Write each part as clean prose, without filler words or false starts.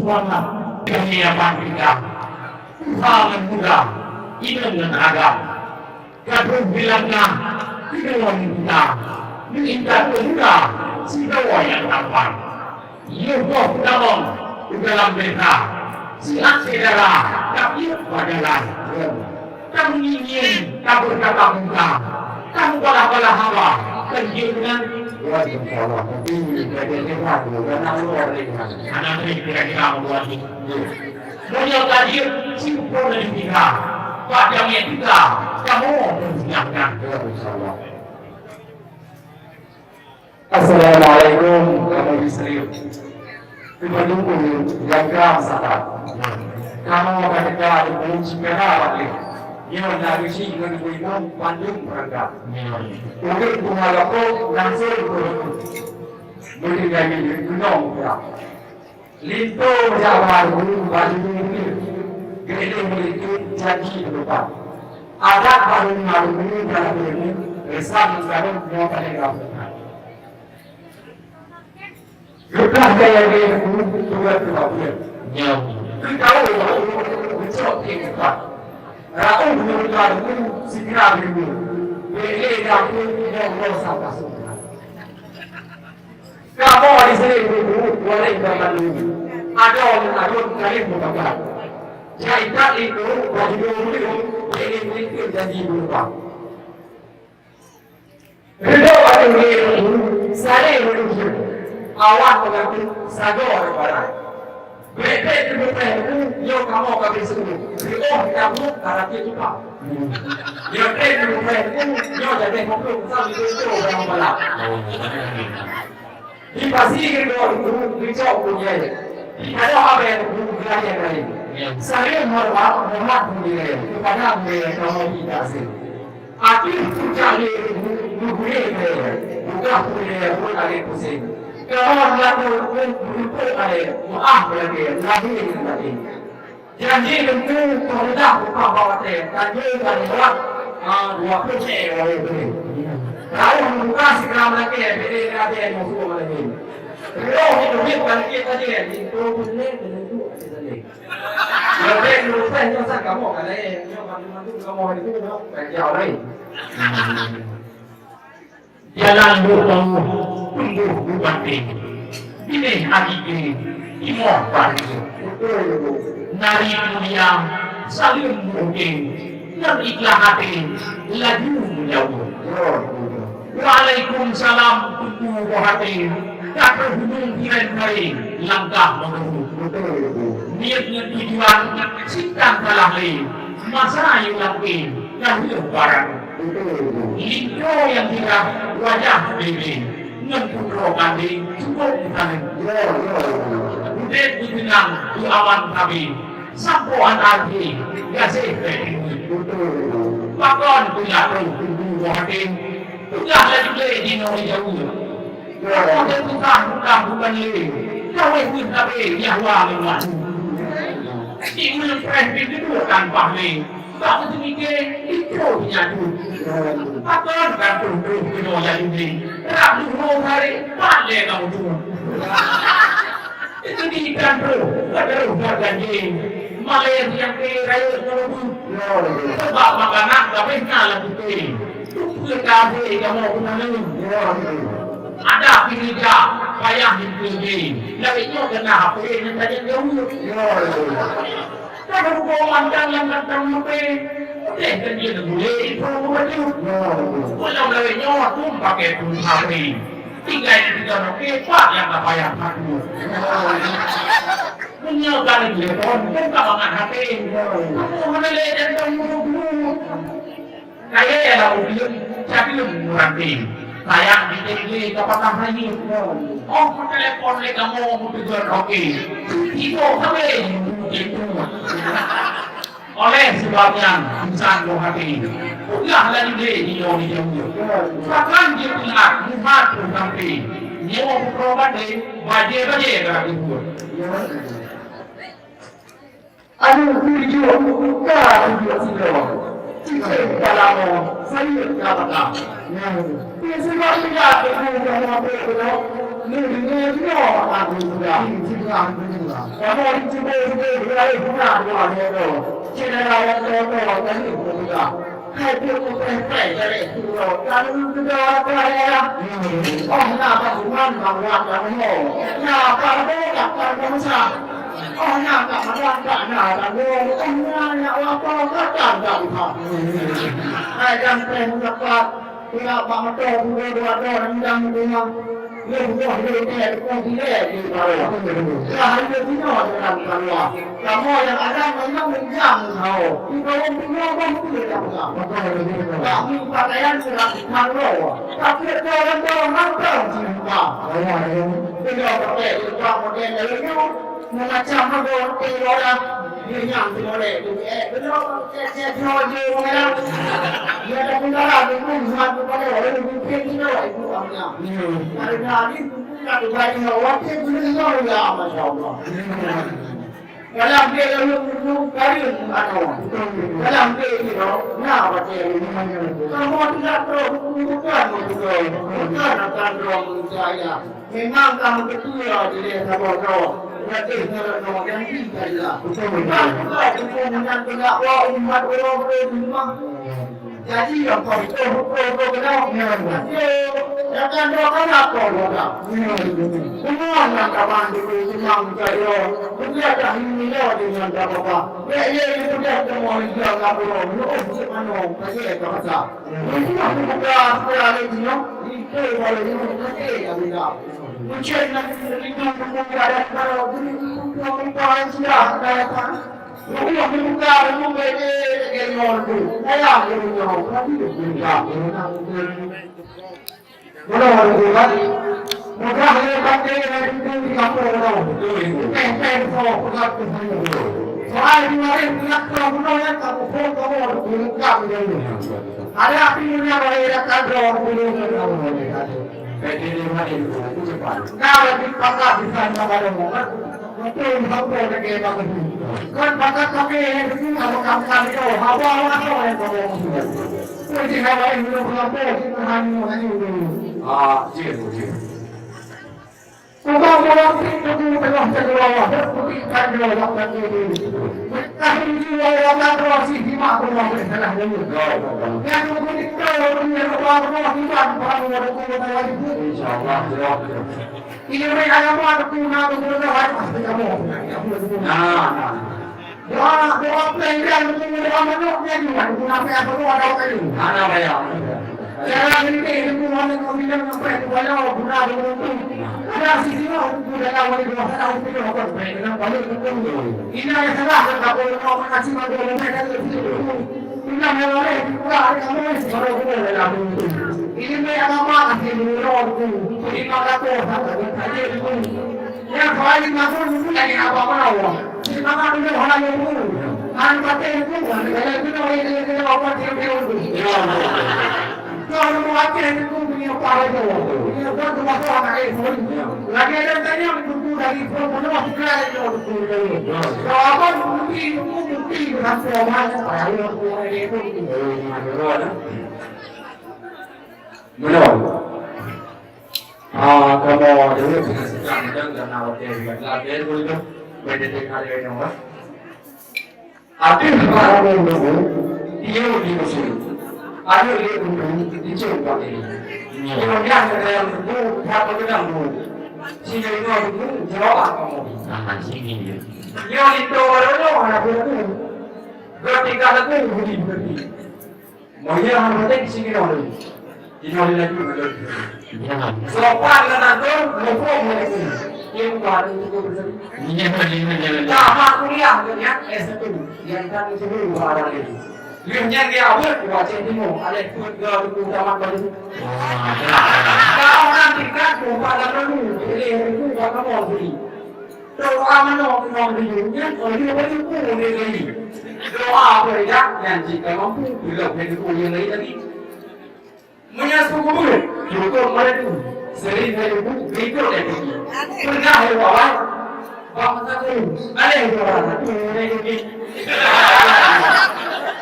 banget dunia kita. Tuhan muda, ini dengan agam. Kadang bilangnya, kita minta, minta muda, siapa yang tampan. Yoko dalam, dalam mereka, siap saudara, tapi adalah. Kamu ingin, kamu berkata muda, kamu bala-bala hawa, kerjanya. Wajib salah, tapi bagiannya satu, karena luar dengan anak kira-kira luar itu. Mulia tadi, simpul dari kita, padamnya kita, kamu menyiapkan. Assalamualaikum warahmatullahi wabarakatuh. Menunggu yang keram sahabat. Kamu ketika belum segera balik. Yang dari sini menunggu Bandung berangkat. Mungkin bunga langsung berhenti. Mungkin dari gunung berangkat. Lintu berjalan baju ini. Kita memiliki janji depan. Ada baru malu dalam ini. Resam sekarang mau pada lakukan. Kita gaya dua dia. Kita tahu kita. Raul menurutkan segera dulu. Beli yang mau sampai semua. Kamu di sini boleh bermain dulu. Ada orang kali bukan. Jika itu baju dulu ini janji berubah. Ridho ini saya menuju awak mengaku sadar barang. Beda itu yo kamu kami semua. Ridho kamu karena itu pak. Yo yo jadi kamu sampai itu orang balap. Di pasti itu dicok punya. Ada apa yang belajar dari? Saya hormat punya. Kepada mereka kamu tidak sih. Aku cari bukan punya pun ada pusing. Kalau lalu pun ada maaf lagi, lagi lagi. Janji itu sudah bukan bawa teh, janji dari orang dua puluh orang itu. Kalau bukan sekarang lagi, beda ada yang masuk lagi. Kalau hidup kan kita dia itu benar itu tadi. Jadi lu saya jangan kamu kan yang mandu kamu itu kerja lain. Jalan bertemu tumbuh bupati. Ini hakiki imam pagi. Nari dunia saling mungkin dan ikhlas hati laju menjauh. Waalaikumsalam tubuh hati. Tak berhubung kiran baik langkah menuju. Niatnya tujuan sikap salah lain. Masa yang lakuin dahulu barang. Itu yang tidak wajah diri. Ngeputro kami cukup kami. Udah dibilang di awan kami. Sampuan arti kasih ini. Pakon punya tubuh hati. Sudah lagi di Indonesia jauh. Kalau dia bukan lagi. Kau pun tapi Yahwa memang. Ibu presiden itu tanpa ni. Tak sedikit itu punya tu. Apa kan tu punya yang ini. Tak dulu hari pandai kamu tu. Itu di kan tu. Ada rumah ni. Malaysia yang kaya tu. Sebab makanan tapi ngalah tu. Tu kafe kamu pun ada. Ada pilihnya payah dipilih. Lagi itu kena HP yang saja jauh. Kalau kau yang tentang HP, kan dia boleh itu. Kalau lagi nyawa tu pakai tu HP. Tiga HP pak yang tak payah satu. Menyebar telefon pun kawangan HP. Kamu mana lihat tentang dulu. Kayak yang lalu tapi nanti. Saya di kapal lagi. Oh, telepon le kamu tujuan oke. Itu sampai itu. Oleh sebabnya insan hati. Udah lagi di Indonesia. Bahkan dia punya muhat sampai nyewa program deh baje kalau itu. Aduh, tujuh kalau saya katakan. Sebab tidak berhubung dengan apa itu, ni dia aku sudah sudah kamu cuba berlari pula dia tu cina raya tu tadi sudah hai dia tu sampai dari tu kan sudah apa ya oh nak cuman bangun kamu nak kamu tak kamu sah oh nak bangun tak nak kamu oh nak apa tak tak hai jangan tempat tidak bangun tu dua rendang rumah Lepas itu dia konsilnya di bawah. Sehari punya dalam bawah. Kamu yang ada memang menjam kau. Di bawah punya kamu tidak apa. Kami pakaian sudah malu. Tapi orang mampu cinta. Tidak pakai juga model itu macam apa orang dia yang boleh tu. Betul saya jual orang. Dia dah mengarah dengan satu pada orang mungkin itu amnya. Karena ini nak bagi awak itu ya masya-Allah. Kalau dia lalu kari ano. Kalau dia itu nak baca kamu tidak perlu bukan akan dorong saya. Memang kamu betul di sahabat berarti kalau yang kita lah. Betul dengan pendakwah umat orang berumah. Jadi yang kau kenal akan doakan apa doa? Semua yang kawan dulu memang saya dia dah ini dengan apa? Ya itu dia semua dia apa mana saya kata. Ini aku bukan sekali ini itu boleh ini kita. Mungkin nanti kita ada kalau kita sudah ada Rumah buka, rumah beda dengan orang tu. Ayah dia punya orang, tapi dia punya. Mana orang tu kan? Mudah dia kata dia itu di kampung orang. Pen so pekat tu semua. Soal di mana pekat tu semua yang kamu pun kamu orang tu buka dia ni. Ada api punya orang yang kata orang tu ni kamu ni kata. Jadi dia mana itu cepat. Kalau di pekat di sana ada orang. Betul betul lagi bagus. Kan bakat kami ini kalau kami itu hawa yang kamu. Jadi hawa ini belum kita hanya ini. Jadi. Kalau orang itu belum terlalu kita belum lagi. Tapi orang terus di mana salah dulu. Yang kita orang kita orang insyaallah jawab. Ini mereka ada kuna ada pasti kamu. Doa pelajaran doa menuknya juga. Kuna apa doa tadi? Mana bayar? Jangan ini kuna bilang apa itu walau kuna itu. Ada sisi mau kuna awal itu ada itu apa? Dengan balik itu. Ini yang salah kalau mau kasih makan mereka itu. Ini yang lain kuna kamu baru kuna dalam ini agama asli menurutku ini makaku saja itu yang paling masuk itu lagi apa awak ini maka dulu hal yang itu kan kata itu kalau itu itu apa dia itu kalau mau apa itu punya apa itu ini apa tu masuk anak itu lagi ada tanya itu dari mana masuk ke itu kalau apa mungkin berhasil mana kalau itu Benar. Kamu dulu sedang kenal dia dulu menjadi karya yang apa? Arti orang dulu dia di musim. Ada dia dulu di coba ini. Kalau dia ada yang dulu, apa kita dulu? Sini itu dulu jawab kamu. Sini dia. Yang itu orang mana dulu? Berarti kalau tu begini. Mau yang mana di sini dulu? Ini lagi betul. Sopan kan tu, lupa lagi. Yang baru itu betul. Ini. Dah kuliah dia S1. Yang kan itu baru lagi. Lihatnya dia awal baca demo, ada ikut ke utama baru. Kau nanti kan pada dulu, jadi itu bakal mau beli. Doa mana mau belinya, kalau dia baru boleh beli. Doa apa ya? Yang jika mampu, bila beli boleh lagi tadi. Menyatu kubur, juga mereka sering berlaku itu lagi. Pernah hewan, bangsa tu, ada hewan tu lagi.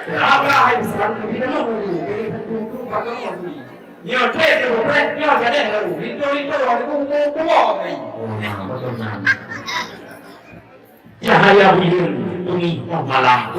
Apa yang sekarang kita mahu, kita tu bagaimana? nhiều thế thì một thế nhiều cái này là đủ đi tôi rồi cũng bỏ này betul nah. Cahaya buyun tungi malam.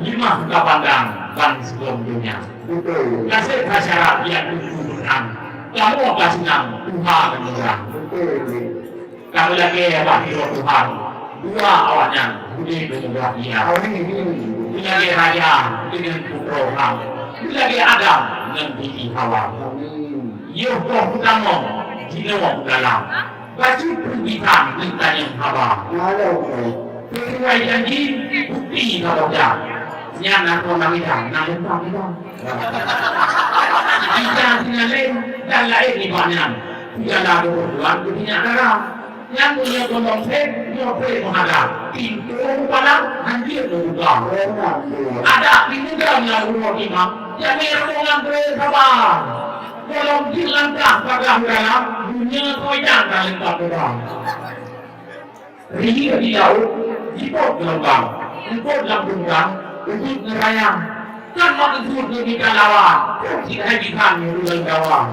Lima suka pandang dan sebelum dunia. Kasih masyarakat yang tunggu berang. Kamu akan senang Tuhan dan murah. Kamu lagi hebat hidup Tuhan. Dua awaknya budi bermurah dia. Lagi raja dengan putra Ham. Lagi Adam dengan bibi Hawa. Yokoh utama jiwa dalam. Baju perbitan tentang yang Hawa. Sesuai janji bukti kalau dah. Yang nak orang hilang, nak lempang hilang. Kita tinggal lain dan lain di banyak. Tidaklah dua-duaan punya darah. Yang punya tolong saya, dia boleh menghadap. Pintu palang, hancur berubah. Ada pintu dalam rumah imam. Jadi orang bersabar. Tolong dilangkah pada dalam dunia koyak dan lengkap orang. Ria di laut, ikut gelombang, ikut lambungkan, ikut nerayang. Kan maksud di kalawan, tidak hajikan yang gawang.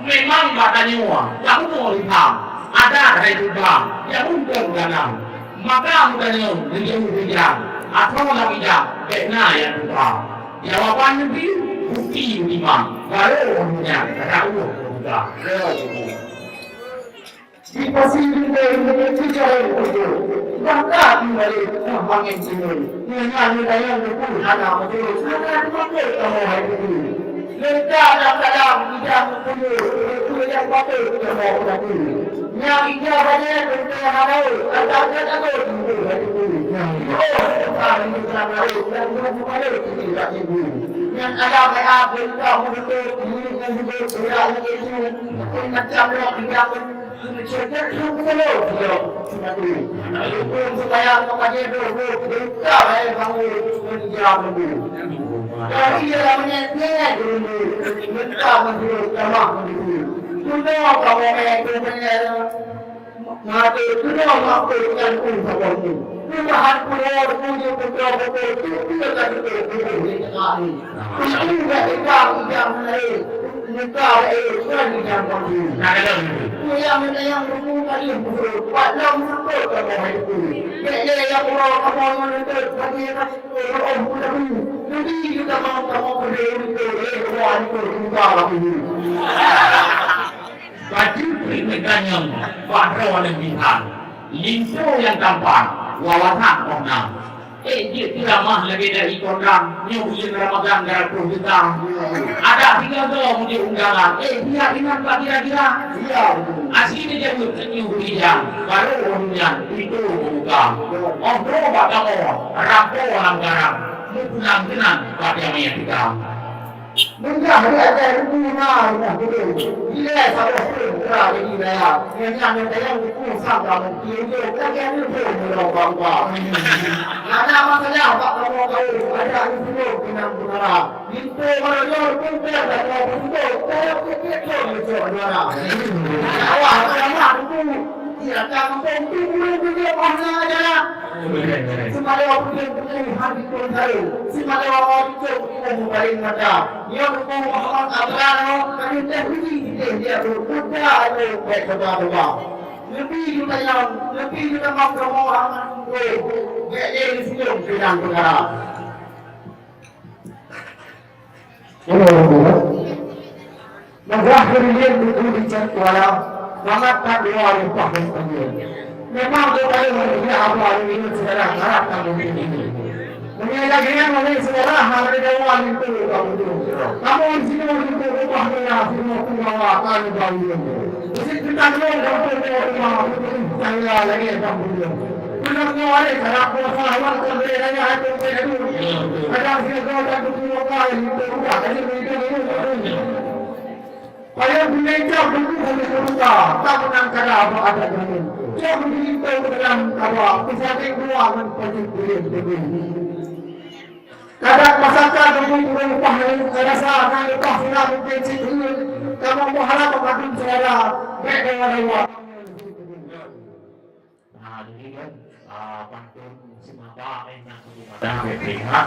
Memang batanya, kamu mau lihat, ada dari juga yang untuk ganam. Maka mudahnya menjauh hujan, atau lagi jam, kena yang juga. Jawabannya di bukti lima, baru orangnya kata Allah juga. Di posisi ini jauh betul. Maka kembali mengangin sini. Dengan yang berpuluh anak betul. Sangat betul kamu hari ini. Lengkap dalam tidak betul. Betul yang betul kamu hari ini. Yang ijabahnya tentang halau. Asalkan aku betul hari ini. Oh, Tuhan ini telah lalu. Dan berbuka ini hari ini. Yang ada bayar kamu betul. Ini yang betul. Sudah ini. Ini macam tidak betul. Cerita supaya kepada berita kamu menjawab dulu. Jadi dalam menyatakan dulu, minta menjawab jamaah dulu. Sudah kamu menjawab mati sudah maksudkan usahamu. Tuhan punya punya betul tidak ada betul di sekali. Ini tidak yang lain. Muka kan yang bagus. Yang yang rumah kali betul. Walau betul kamu itu. Jadi yang orang kamu itu bagi orang muda ini. Jadi kita mau kamu berdiri itu orang itu juga lagi. Baju pernikahnya pada orang bintang. Lintu yang tampan, wawasan orang. Dia tidak mah lebih dari korang nyuruhin Ramadan dari Provinsi. Ada 3 tahun di undangan. Dia ingat tak kira-kira? Iya. Aslinya dia nyuruhin baru orangnya itu buka. Obrol batang rampo orang garang. Mukulang tenang pada yang kita. Mungkin ada rumah yang betul. Bila saya sudah ini dah, yang buku sama mungkin kan yang itu berapa. Ada masalah apa kamu tahu? Ada itu dengan benar. Itu kalau pun ada untuk saya kita benar. Awak sama itu tidak kamu itu dia mana aja. Semua orang hati pun tahu. Semua orang itu paling macam. Yang Muhammad Abraham kami terhenti dia berkuda ada baik kata lebih kita mampu orang itu jadi sebelum sedang perkara. Mengakhir dia betul dicakap sangat tak luar biasa. Memang kita ini apa ini sekarang harap kami ini. Mengenai mana sekarang hari dewan itu kamu di sini untuk rumahnya semua pengawasan kami. Jadi kita untuk rumah saya lagi kami. Kenapa ada cara sahabat kerjanya itu itu. Ada sesuatu yang kami itu jadi itu. Saya belajar buku kita tak pernah ada apa ini. Jangan kita dalam apa pesantren dua menjadi kadang masyarakat berumur paham rasa akan paham mungkin itu kamu mengharap akan saudara dengan Allah. Nah, ini kan pantun semata yang kita